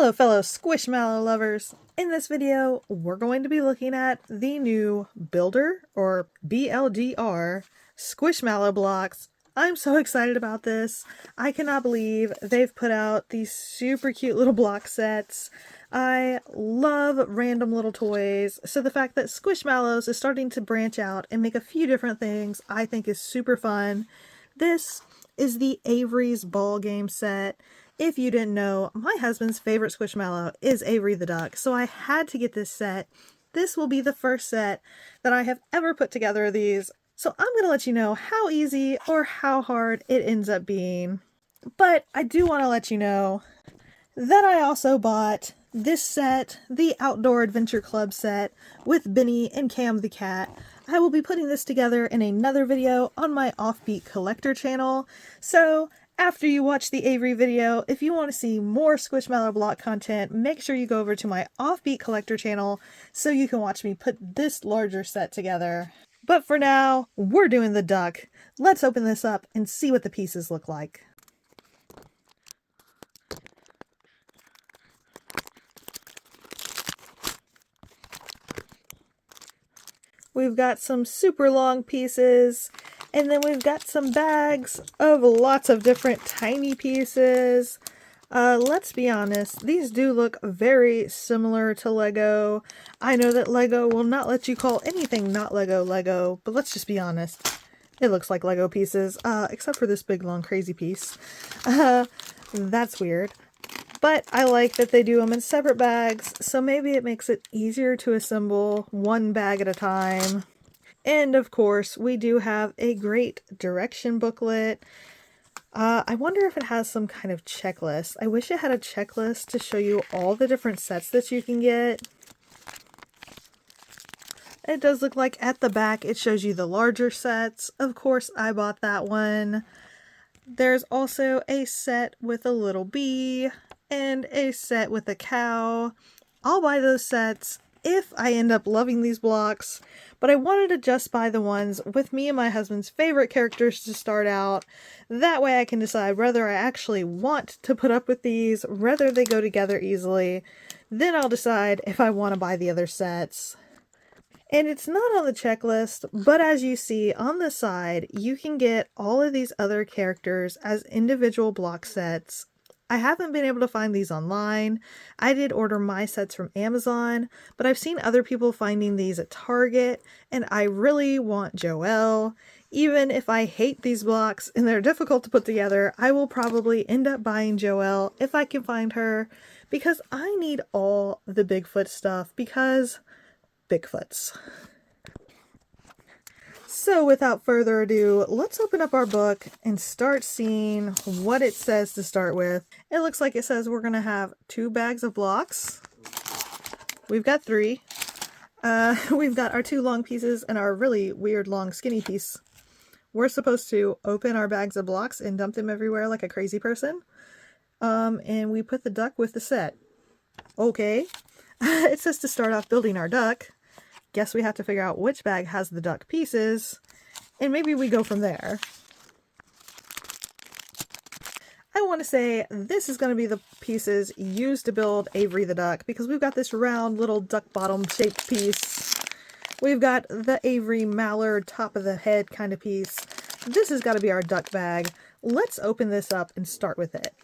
Hello fellow Squishmallow lovers! In this video, we're going to be looking at the new Builder, or BLDR, Squishmallow blocks. I'm so excited about this. I cannot believe they've put out these super cute little block sets. I love random little toys, so the fact that Squishmallows is starting to branch out and make a few different things I think is super fun. This is the Avery's ball game set. If you didn't know, my husband's favorite Squishmallow is Avery the duck, so I had to get this set. This will be the first set that I have ever put together of these, so I'm going to let you know how easy or how hard it ends up being. But I do want to let you know that I also bought this set, the Outdoor Adventure Club set, with Benny and Cam the cat. I will be putting this together in another video on my Offbeat Collector channel, so after you watch the Avery video, if you want to see more Squishmallow block content, make sure you go over to my Offbeat Collector channel so you can watch me put this larger set together. But for now, we're doing the duck. Let's open this up and see what the pieces look like. We've got some super long pieces, and then we've got some bags of lots of different tiny pieces. Let's be honest, these do look very similar to Lego. I know that Lego will not let you call anything not Lego, Lego, but let's just be honest. It looks like Lego pieces, except for this big, long, crazy piece. That's weird. But I like that they do them in separate bags, so maybe it makes it easier to assemble one bag at a time. And of course, we do have a great direction booklet. I wonder if it has some kind of checklist. I wish it had a checklist to show you all the different sets that you can get. It does look like at the back it shows you the larger sets. Of course, I bought that one. There's also a set with a little bee and a set with a cow. I'll buy those sets if I end up loving these blocks, but I wanted to just buy the ones with me and my husband's favorite characters to start out. That way I can decide whether I actually want to put up with these, whether they go together easily. Then I'll decide if I want to buy the other sets. And it's not on the checklist, but as you see on the side, you can get all of these other characters as individual block sets. I haven't been able to find these online. I did order my sets from Amazon, but I've seen other people finding these at Target, and I really want Joelle. Even if I hate these blocks and they're difficult to put together, I will probably end up buying Joelle if I can find her, because I need all the Bigfoot stuff, because Bigfoots. So without further ado, let's open up our book and start seeing what it says to start with. It looks like it says we're going to have 2 bags of blocks. We've got 3. We've got our 2 long pieces and our really weird long skinny piece. We're supposed to open our bags of blocks and dump them everywhere like a crazy person. And we put the duck with the set. Okay. It says to start off building our duck. Guess we have to figure out which bag has the duck pieces, and maybe we go from there. I want to say this is going to be the pieces used to build Avery the duck, because we've got this round little duck bottom shaped piece. We've got the Avery mallard top of the head kind of piece. This has got to be our duck bag. Let's open this up and start with it.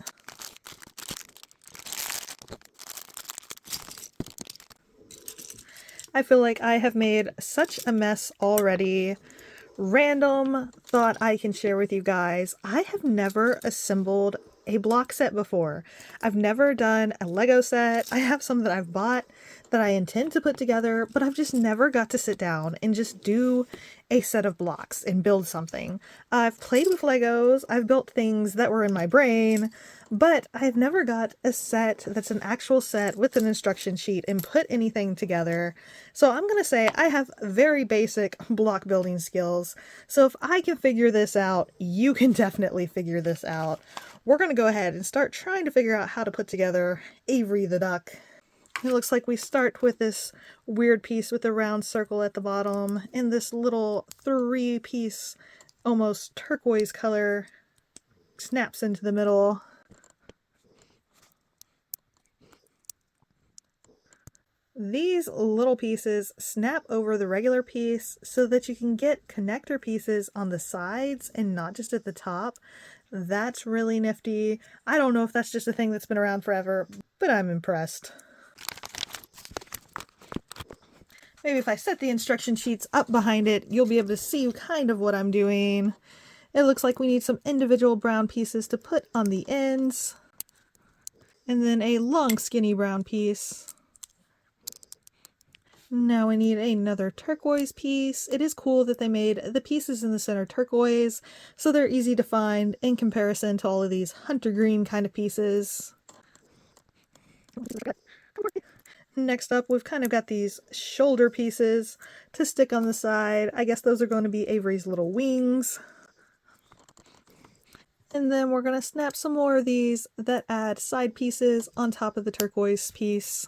I feel like I have made such a mess already. Random thought I can share with you guys. I have never assembled a block set before. I've never done a Lego set. I have some that I've bought that I intend to put together, but I've just never got to sit down and just do a set of blocks and build something. I've played with Legos, I've built things that were in my brain, but I've never got a set that's an actual set with an instruction sheet and put anything together. So I'm going to say I have very basic block building skills. So if I can figure this out, you can definitely figure this out. We're going to go ahead and start trying to figure out how to put together Avery the duck. It looks like we start with this weird piece with a round circle at the bottom and this little 3-piece, almost turquoise color snaps into the middle. These little pieces snap over the regular piece so that you can get connector pieces on the sides and not just at the top. That's really nifty. I don't know if that's just a thing that's been around forever, but I'm impressed. Maybe if I set the instruction sheets up behind it, you'll be able to see kind of what I'm doing. It looks like we need some individual brown pieces to put on the ends, and then a long skinny brown piece. Now we need another turquoise piece. It is cool that they made the pieces in the center turquoise, so they're easy to find in comparison to all of these hunter green kind of pieces. Next up, we've kind of got these shoulder pieces to stick on the side. I guess those are going to be Avery's little wings. And then we're going to snap some more of these that add side pieces on top of the turquoise piece.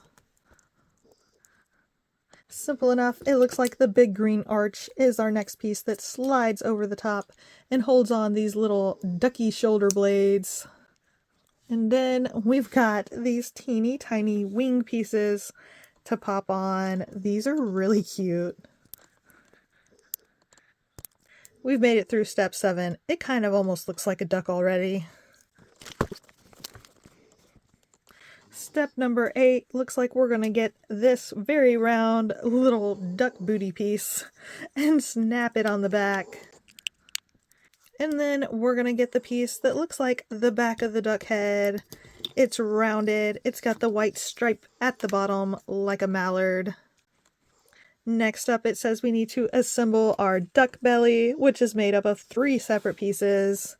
Simple enough. It looks like the big green arch is our next piece that slides over the top and holds on these little ducky shoulder blades. And then we've got these teeny tiny wing pieces to pop on. These are really cute. We've made it through step 7. It kind of almost looks like a duck already. Step number 8, looks like we're going to get this very round little duck booty piece and snap it on the back. And then we're going to get the piece that looks like the back of the duck head. It's rounded. It's got the white stripe at the bottom like a mallard. Next up, it says we need to assemble our duck belly, which is made up of 3 separate pieces.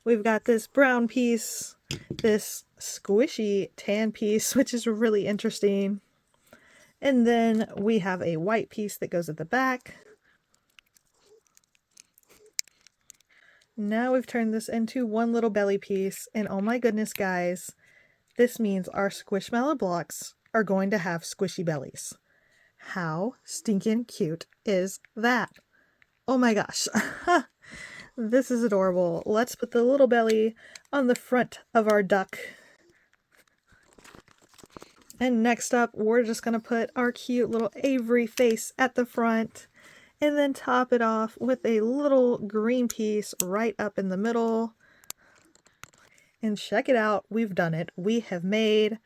We've got this brown piece, this squishy tan piece, which is really interesting. And then we have a white piece that goes at the back. Now we've turned this into one little belly piece, and oh my goodness, guys, this means our Squishmallow blocks are going to have squishy bellies. How stinking cute is that? Oh my gosh. This is adorable. Let's put the little belly on the front of our duck. And next up, we're just going to put our cute little Avery face at the front and then top it off with a little green piece right up in the middle. And check it out, we've done it. We have made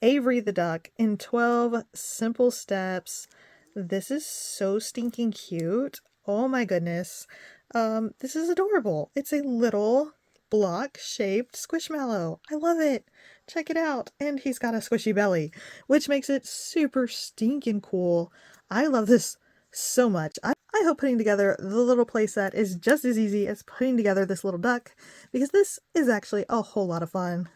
Avery the duck in 12 simple steps. This is so stinking cute. Oh my goodness. This is adorable. It's a little block-shaped Squishmallow. I love it. Check it out. And he's got a squishy belly, which makes it super stinking cool. I love this so much. I hope putting together the little playset is just as easy as putting together this little duck, because this is actually a whole lot of fun.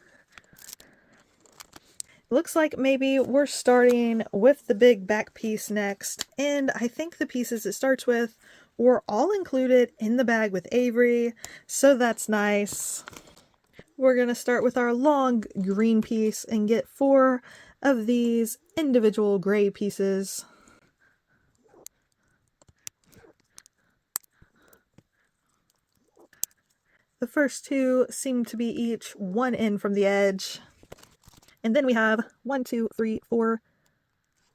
Looks like maybe we're starting with the big back piece next, and I think the pieces it starts with were all included in the bag with Avery, so that's nice. We're going to start with our long green piece and get 4 of these individual gray pieces. The first 2 seem to be each 1 in from the edge. And then we have 1, 2, 3, 4.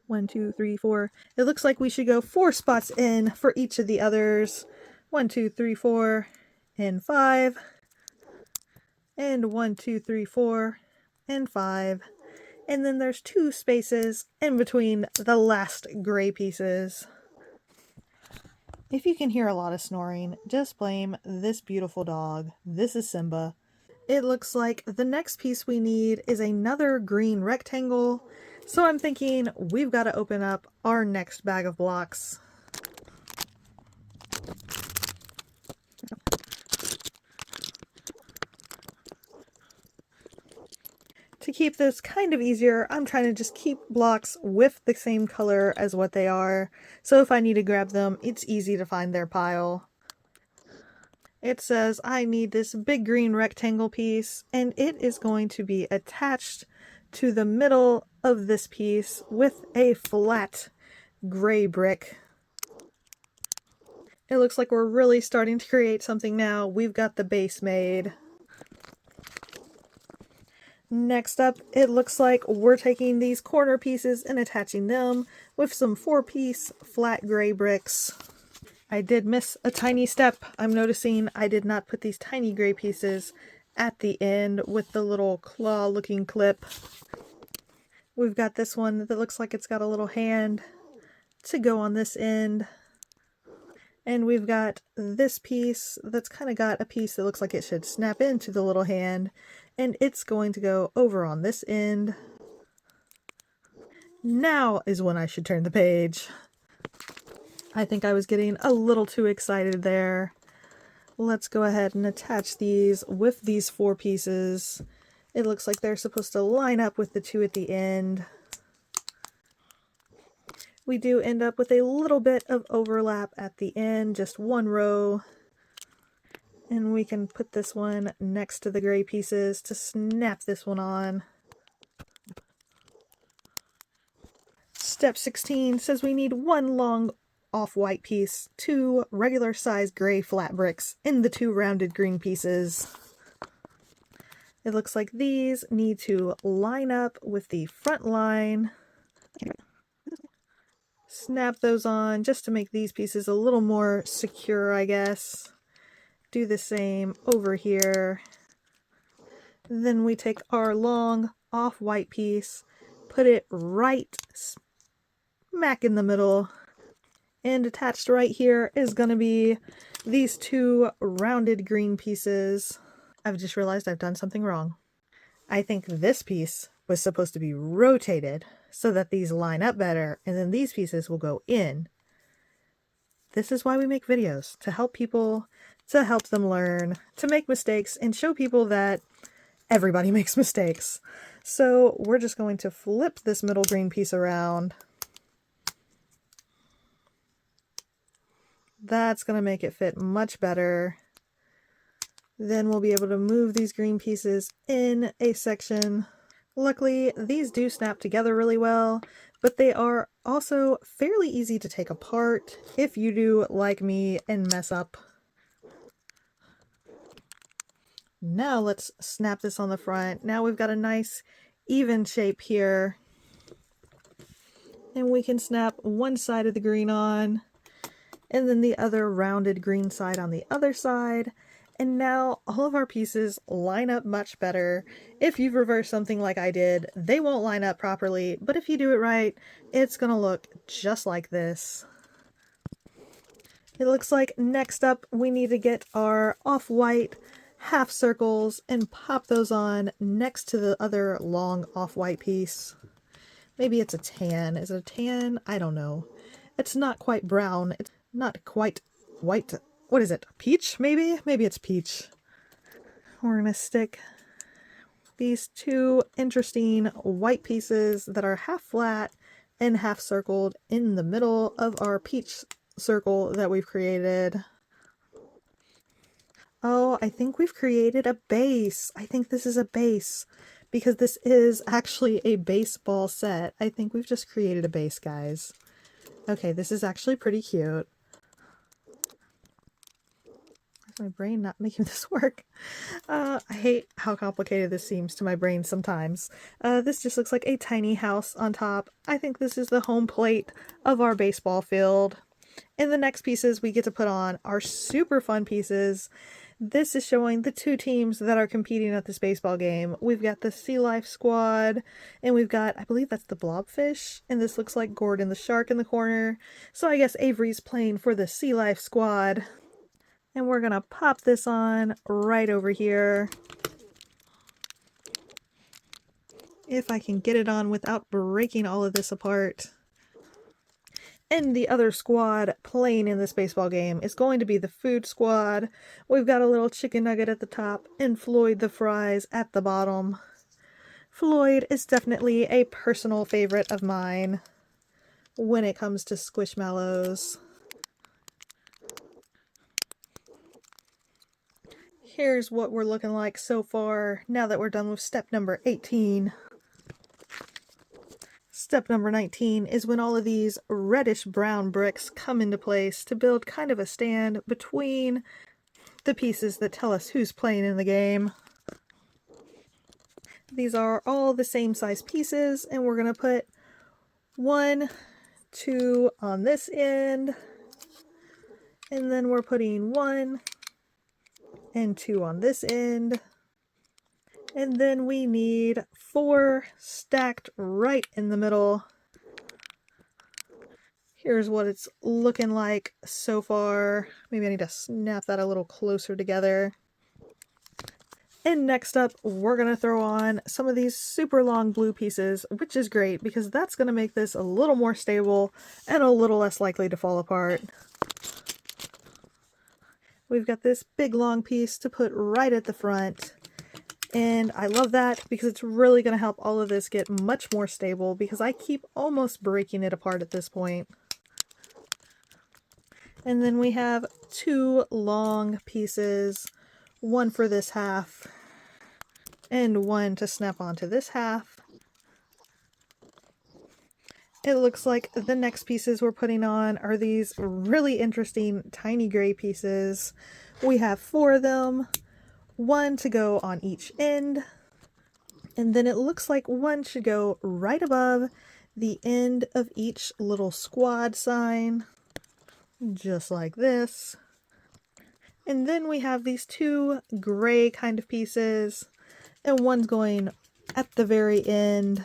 1, 2, 3, 4. It looks like we should go 4 spots in for each of the others. 1, 2, 3, 4, and 5. And 1, 2, 3, 4, and 5. And then there's 2 spaces in between the last gray pieces. If you can hear a lot of snoring, just blame this beautiful dog. This is Simba. It looks like the next piece we need is another green rectangle, so I'm thinking we've got to open up our next bag of blocks. To keep this kind of easier, I'm trying to just keep blocks with the same color as what they are, so if I need to grab them, it's easy to find their pile. It says I need this big green rectangle piece, and it is going to be attached to the middle of this piece with a flat gray brick. It looks like we're really starting to create something now. We've got the base made. Next up, it looks like we're taking these corner pieces and attaching them with some 4-piece flat gray bricks. I did miss a tiny step. I'm noticing I did not put these tiny gray pieces at the end with the little claw looking clip. We've got this one that looks like it's got a little hand to go on this end. And we've got this piece that's kind of got a piece that looks like it should snap into the little hand, and it's going to go over on this end. Now is when I should turn the page. I think I was getting a little too excited there. Let's go ahead and attach these with these 4 pieces. It looks like they're supposed to line up with the 2 at the end. We do end up with a little bit of overlap at the end, just 1 row. And we can put this one next to the gray pieces to snap this one on. Step 16 says we need 1 long off-white piece, 2 regular size gray flat bricks, and the 2 rounded green pieces. It looks like these need to line up with the front line. Snap those on just to make these pieces a little more secure, I guess. Do the same over here. Then we take our long off-white piece, put it right smack in the middle, and attached right here is going to be these 2 rounded green pieces. I've just realized I've done something wrong. I think this piece was supposed to be rotated so that these line up better, and then these pieces will go in. This is why we make videos, to help people, to help them learn, to make mistakes, and show people that everybody makes mistakes. So we're just going to flip this middle green piece around. That's going to make it fit much better. Then we'll be able to move these green pieces in a section. Luckily, these do snap together really well, but they are also fairly easy to take apart if you do like me and mess up. Now let's snap this on the front. Now we've got a nice even shape here. And we can snap one side of the green on, and then the other rounded green side on the other side. And now all of our pieces line up much better. If you've reversed something like I did, they won't line up properly, but if you do it right, it's gonna look just like this. It looks like next up we need to get our off-white half circles and pop those on next to the other long off-white piece. Maybe it's a tan. Is it a tan? I don't know. It's not quite brown. It's not quite white. What is it? Peach, maybe? Maybe it's peach. We're going to stick these 2 interesting white pieces that are half flat and half circled in the middle of our peach circle that we've created. Oh, I think we've created a base. I think this is a base because this is actually a baseball set. I think we've just created a base, guys. Okay, this is actually pretty cute. My brain not making this work. I hate how complicated this seems to my brain sometimes. This just looks like a tiny house on top. I think this is the home plate of our baseball field. And the next pieces we get to put on are super fun pieces. This is showing the 2 teams that are competing at this baseball game. We've got the Sea Life squad, and we've got, I believe that's the Blobfish, and this looks like Gordon the Shark in the corner. So I guess Avery's playing for the Sea Life squad. And we're going to pop this on right over here. If I can get it on without breaking all of this apart. And the other squad playing in this baseball game is going to be the food squad. We've got a little chicken nugget at the top and Floyd the fries at the bottom. Floyd is definitely a personal favorite of mine when it comes to Squishmallows. Here's what we're looking like so far now that we're done with step number 18. Step number 19 is when all of these reddish-brown bricks come into place to build kind of a stand between the pieces that tell us who's playing in the game. These are all the same size pieces, and we're going to put 1, 2 on this end, and then we're putting 1 and 2 on this end, and then we need 4 stacked right in the middle. Here's what it's looking like so far. Maybe I need to snap that a little closer together. And next up, we're going to throw on some of these super long blue pieces, which is great because that's going to make this a little more stable and a little less likely to fall apart. We've got this big long piece to put right at the front. And I love that because it's really going to help all of this get much more stable because I keep almost breaking it apart at this point. And then we have 2 long pieces, 1 for this half and 1 to snap onto this half. It looks like the next pieces we're putting on are these really interesting tiny gray pieces. We have 4 of them, 1 to go on each end, and then it looks like 1 should go right above the end of each little squad sign, just like this. And then we have these 2 gray kind of pieces, and 1's going at the very end.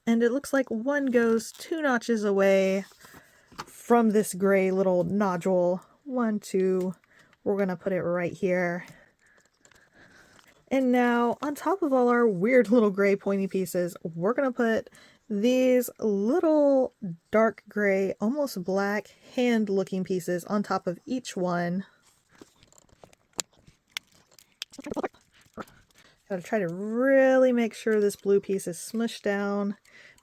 And it looks like 1 goes 2 notches away from this gray little nodule. 1, 2, we're going to put it right here. And now, on top of all our weird little gray pointy pieces, we're going to put these little dark gray, almost black hand-looking pieces on top of each one. Gotta try to really make sure this blue piece is smushed down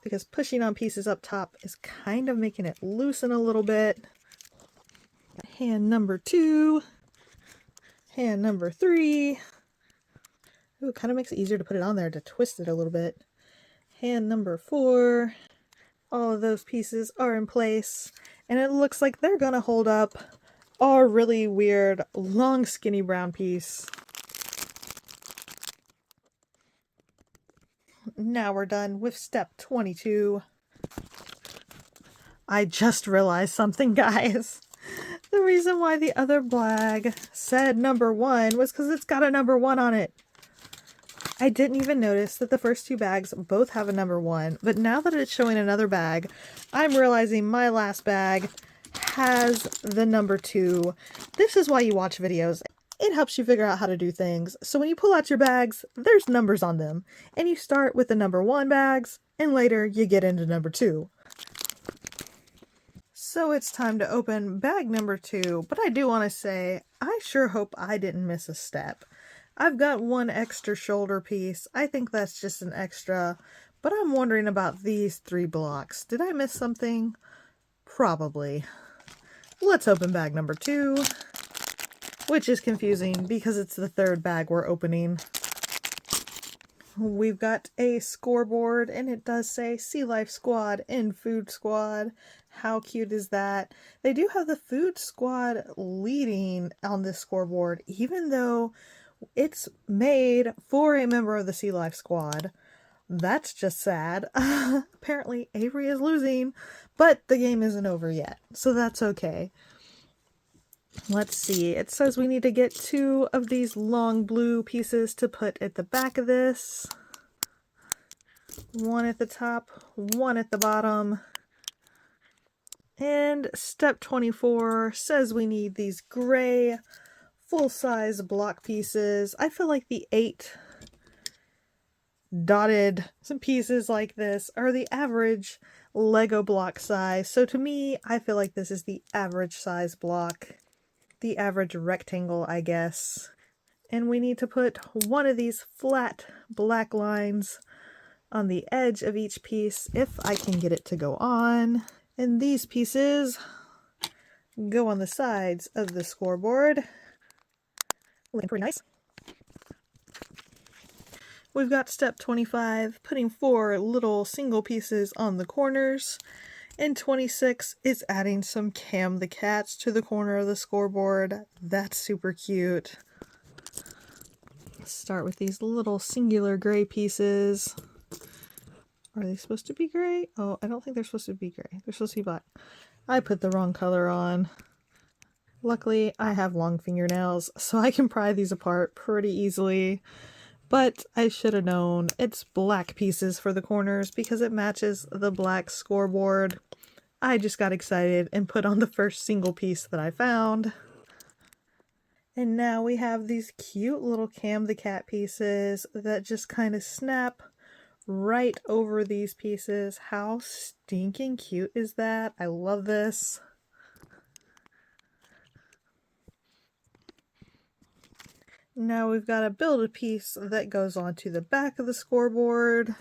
because pushing on pieces up top is kind of making it loosen a little bit. Hand number 2, hand number 3. Ooh, it kind of makes it easier to put it on there to twist it a little bit. Hand number 4. All of those pieces are in place, and it looks like they're gonna hold up our really weird, long, skinny brown piece. Now we're done with step 22. I just realized something, guys. The reason why the other bag said number 1 was because it's got a number 1 on it. I didn't even notice that the first 2 bags both have a number 1, but now that it's showing another bag, I'm realizing my last bag has the number 2. This is why you watch videos. It helps you figure out how to do things. So when you pull out your bags, there's numbers on them. And you start with the number 1 bags, and later you get into number 2. So it's time to open bag number 2, but I do want to say, I sure hope I didn't miss a step. I've got 1 extra shoulder piece. I think that's just an extra, but I'm wondering about these 3 blocks. Did I miss something? Probably. Let's open bag number 2. Which is confusing because it's the 3rd bag we're opening. We've got a scoreboard and it does say Sea Life Squad and Food Squad. How cute is that? They do have the Food Squad leading on this scoreboard, even though it's made for a member of the Sea Life Squad. That's just sad. Apparently Avery is losing, but the game isn't over yet, so that's okay. Let's see, it says we need to get 2 of these long blue pieces to put at the back of this. 1 at the top, 1 at the bottom. And step 24 says we need these gray full-size block pieces. I feel like the 8 dotted some pieces like this are the average Lego block size. So to me, I feel like this is the average size block. The average rectangle, I guess. And we need to put 1 of these flat black lines on the edge of each piece if I can get it to go on. And these pieces go on the sides of the scoreboard. Looking pretty nice. We've got step 25, putting 4 little single pieces on the corners. And 26 is adding some Cam the cats to the corner of the scoreboard. That's super cute. Let's start with these little singular gray pieces. Are they supposed to be gray? Oh, I don't think they're supposed to be gray. They're supposed to be black. I put the wrong color on. Luckily, I have long fingernails, so I can pry these apart pretty easily. But I should have known it's black pieces for the corners because it matches the black scoreboard. I just got excited and put on the first single piece that I found. And now we have these cute little Cam the Cat pieces that just kind of snap right over these pieces. How stinking cute is that? I love this. Now we've got a Build-A-Piece that goes onto the back of the scoreboard.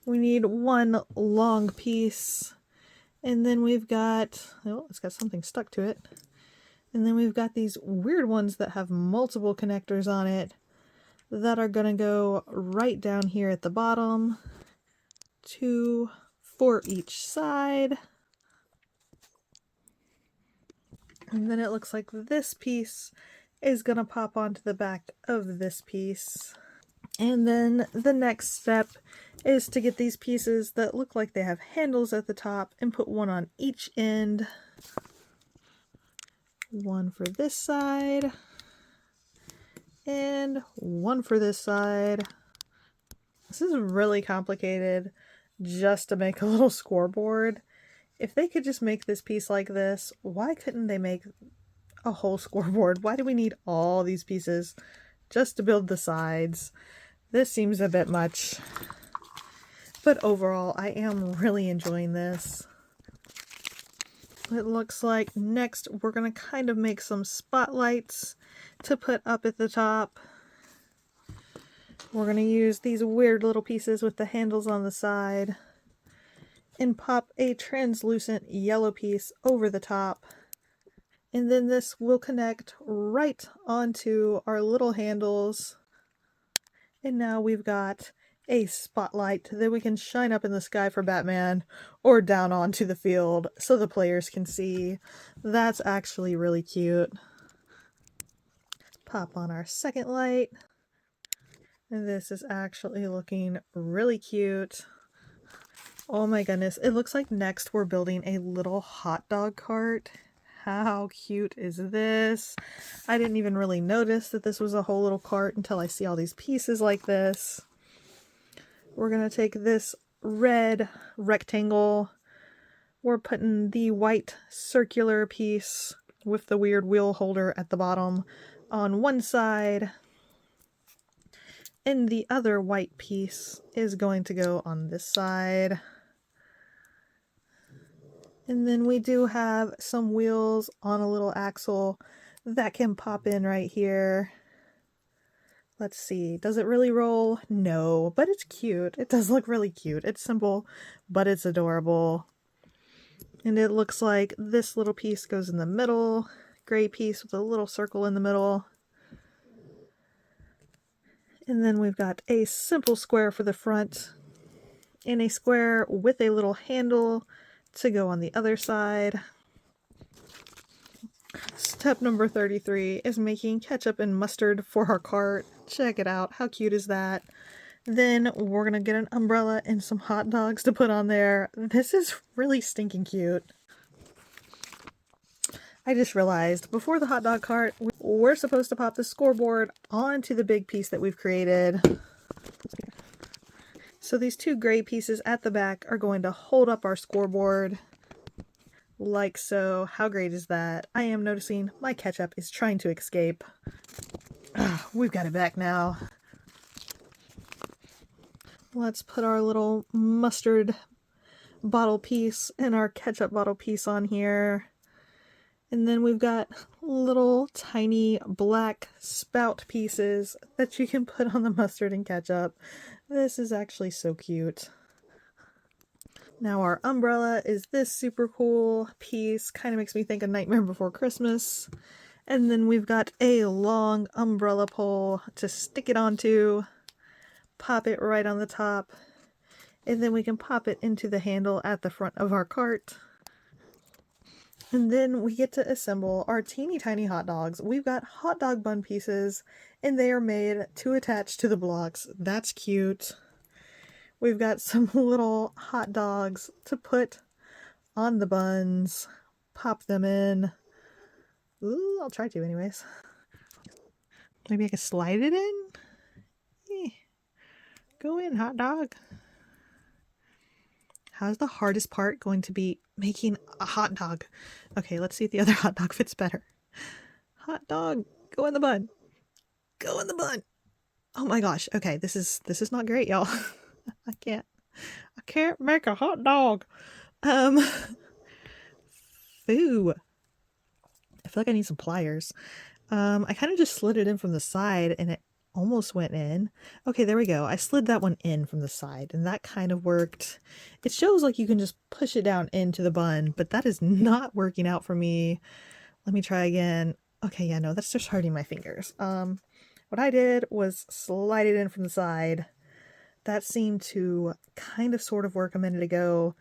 We need one long piece. And then we've got, oh, it's got something stuck to it. And then we've got these weird ones that have multiple connectors on it that are going to go right down here at the bottom. 2 for each side. And then it looks like this piece is going to pop onto the back of this piece. And then the next step is to get these pieces that look like they have handles at the top and put one on each end. One for this side and one for this side. This is really complicated just to make a little scoreboard. If they could just make this piece like this, why couldn't they make a whole scoreboard? Why do we need all these pieces just to build the sides? This seems a bit much. But overall, I am really enjoying this. It looks like next we're going to kind of make some spotlights to put up at the top. We're going to use these weird little pieces with the handles on the side and pop a translucent yellow piece over the top. And then this will connect right onto our little handles. And now we've got a spotlight that we can shine up in the sky for Batman or down onto the field so the players can see. That's actually really cute. Pop on our second light. And this is actually looking really cute. Oh my goodness, it looks like next we're building a little hot dog cart. How cute is this? I didn't even really notice that this was a whole little cart until I see all these pieces like this. We're going to take this red rectangle. We're putting the white circular piece with the weird wheel holder at the bottom on one side. And the other white piece is going to go on this side. And then we do have some wheels on a little axle that can pop in right here. Let's see, does it really roll? No, but it's cute. It does look really cute. It's simple, but it's adorable. And it looks like this little piece goes in the middle, gray piece with a little circle in the middle. And then we've got a simple square for the front and a square with a little handle to go on the other side. Step number 33 is making ketchup and mustard for our cart. Check it out. How cute is that? Then we're going to get an umbrella and some hot dogs to put on there. This is really stinking cute. I just realized before the hot dog cart, we're supposed to pop the scoreboard onto the big piece that we've created. So these two gray pieces at the back are going to hold up our scoreboard. Like so. How great is that? I am noticing my ketchup is trying to escape. We've got it back now. Let's put our little mustard bottle piece and our ketchup bottle piece on here. And then we've got little tiny black spout pieces that you can put on the mustard and ketchup. This is actually so cute. Now our umbrella is this super cool piece. Kind of makes me think of Nightmare Before Christmas. And then we've got a long umbrella pole to stick it onto. Pop it right on the top. And then we can pop it into the handle at the front of our cart. And then we get to assemble our teeny tiny hot dogs. We've got hot dog bun pieces, and they are made to attach to the blocks. That's cute. We've got some little hot dogs to put on the buns. Pop them in. Ooh, I'll try to anyways. Maybe I can slide it in? Go in, hot dog. How's the hardest part going to be making a hot dog? Okay, let's see if the other hot dog fits better. Hot dog, go in the bun. Go in the bun. Oh my gosh. Okay, this is not great, y'all. I can't make a hot dog. Foo. I feel like I need some pliers. I kind of just slid it in from the side and it almost went in. Okay, there we go. I slid that one in from the side and that kind of worked. It shows like you can just push it down into the bun, but that is not working out for me. Let me try again. Okay, yeah, no, that's just hurting my fingers. What I did was slide it in from the side. That seemed to kind of sort of work a minute ago.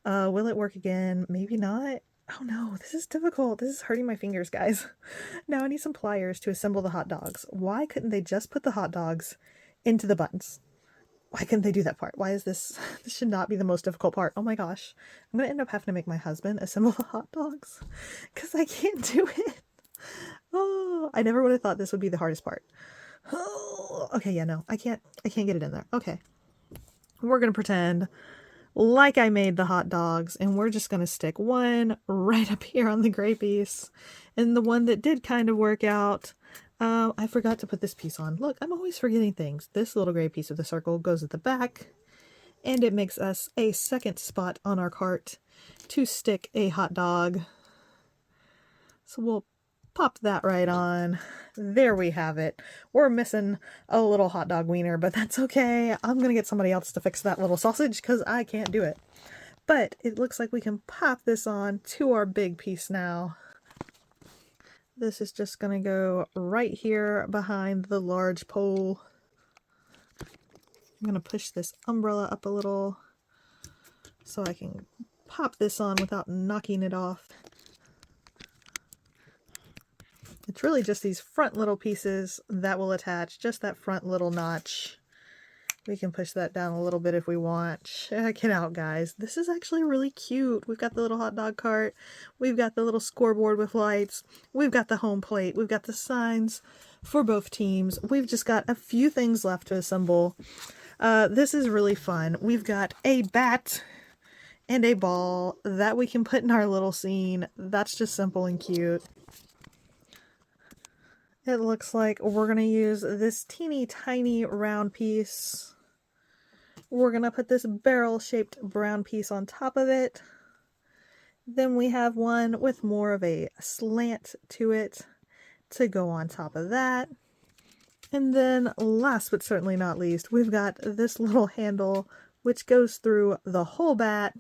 Will it work again? Maybe not. Oh no, this is difficult. This is hurting my fingers, guys. Now I need some pliers to assemble the hot dogs. Why couldn't they just put the hot dogs into the buns? Why couldn't they do that part? Why is this? This should not be the most difficult part. Oh my gosh. I'm gonna end up having to make my husband assemble the hot dogs because I can't do it. Oh, I never would have thought this would be the hardest part. Oh, okay, yeah, no, I can't get it in there. Okay. We're gonna pretend like I made the hot dogs, and we're just going to stick one right up here on the gray piece. And the one that did kind of work out, I forgot to put this piece on. Look, I'm always forgetting things. This little gray piece of the circle goes at the back, and it makes us a second spot on our cart to stick a hot dog. So we'll pop that right on. There we have it. We're missing a little hot dog wiener, but that's okay. I'm gonna get somebody else to fix that little sausage because I can't do it. But it looks like we can pop this on to our big piece now. This is just gonna go right here behind the large pole. I'm gonna push this umbrella up a little so I can pop this on without knocking it off. It's really just these front little pieces that will attach, just that front little notch. We can push that down a little bit if we want. Check it out, guys. This is actually really cute. We've got the little hot dog cart. We've got the little scoreboard with lights. We've got the home plate. We've got the signs for both teams. We've just got a few things left to assemble. This is really fun. We've got a bat and a ball that we can put in our little scene. That's just simple and cute. It looks like we're going to use this teeny tiny round piece. We're going to put this barrel-shaped brown piece on top of it. Then we have one with more of a slant to it to go on top of that. And then last but certainly not least, we've got this little handle which goes through the whole bat.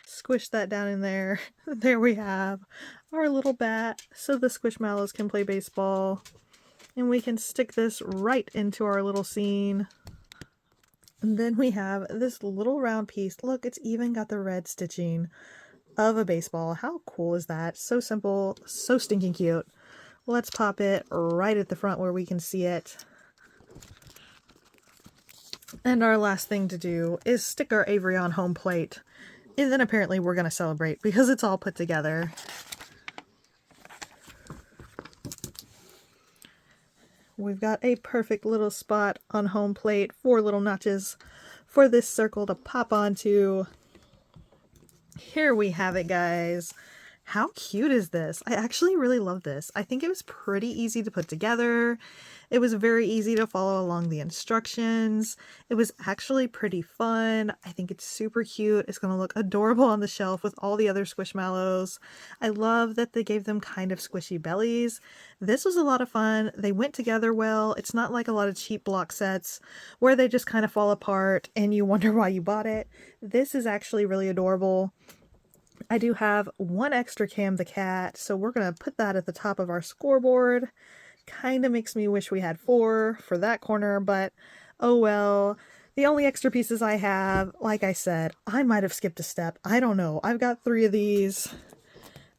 Squish that down in there. There we have our little bat so the Squishmallows can play baseball. And we can stick this right into our little scene. And then we have this little round piece. Look, it's even got the red stitching of a baseball. How cool is that? So simple, so stinking cute. Let's pop it right at the front where we can see it. And our last thing to do is stick our Avery on home plate. And then apparently we're going to celebrate because it's all put together. We've got a perfect little spot on home plate, 4 little notches for this circle to pop onto. Here we have it, guys. How cute is this? I actually really love this. I think it was pretty easy to put together. It was very easy to follow along the instructions. It was actually pretty fun. I think it's super cute. It's going to look adorable on the shelf with all the other Squishmallows. I love that they gave them kind of squishy bellies. This was a lot of fun. They went together well. It's not like a lot of cheap block sets where they just kind of fall apart and you wonder why you bought it. This is actually really adorable. I do have one extra Cam the cat, so we're going to put that at the top of our scoreboard. Kind of makes me wish we had 4 for that corner, but oh well. The only extra pieces I have, like I said, I might have skipped a step. I don't know. I've got 3 of these.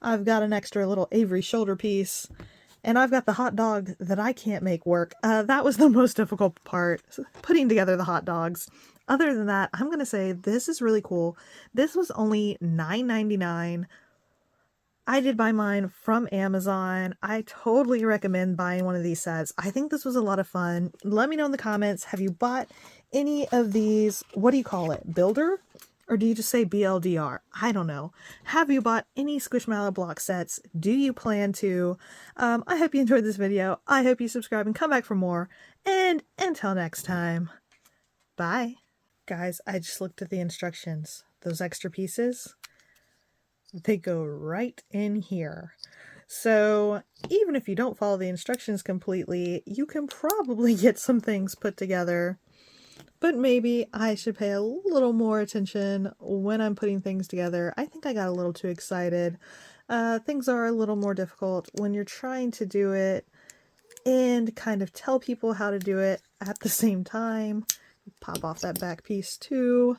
I've got an extra little Avery shoulder piece. And I've got the hot dog that I can't make work. That was the most difficult part, putting together the hot dogs. Other than that, I'm going to say this is really cool. This was only $9.99. I did buy mine from Amazon. I totally recommend buying one of these sets. I think this was a lot of fun. Let me know in the comments, have you bought any of these, what do you call it, Builder? Or do you just say BLDR? I don't know. Have you bought any Squishmallow block sets? Do you plan to? I hope you enjoyed this video. I hope you subscribe and come back for more. And until next time, bye. Guys, I just looked at the instructions. Those extra pieces, they go right in here. So even if you don't follow the instructions completely, you can probably get some things put together. But maybe I should pay a little more attention when I'm putting things together. I think I got a little too excited. Things are a little more difficult when you're trying to do it and kind of tell people how to do it at the same time. Pop off that back piece too.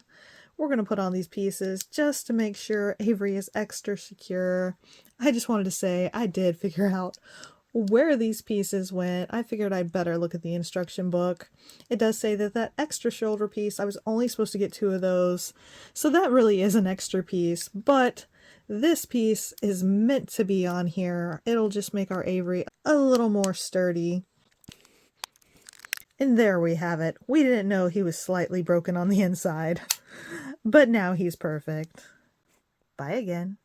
We're going to put on these pieces just to make sure Avery is extra secure. I just wanted to say I did figure out where these pieces went. I figured I'd better look at the instruction book. It does say that that extra shoulder piece, I was only supposed to get 2 of those. So that really is an extra piece, but this piece is meant to be on here. It'll just make our Avery a little more sturdy. And there we have it. We didn't know he was slightly broken on the inside, but now he's perfect. Bye again.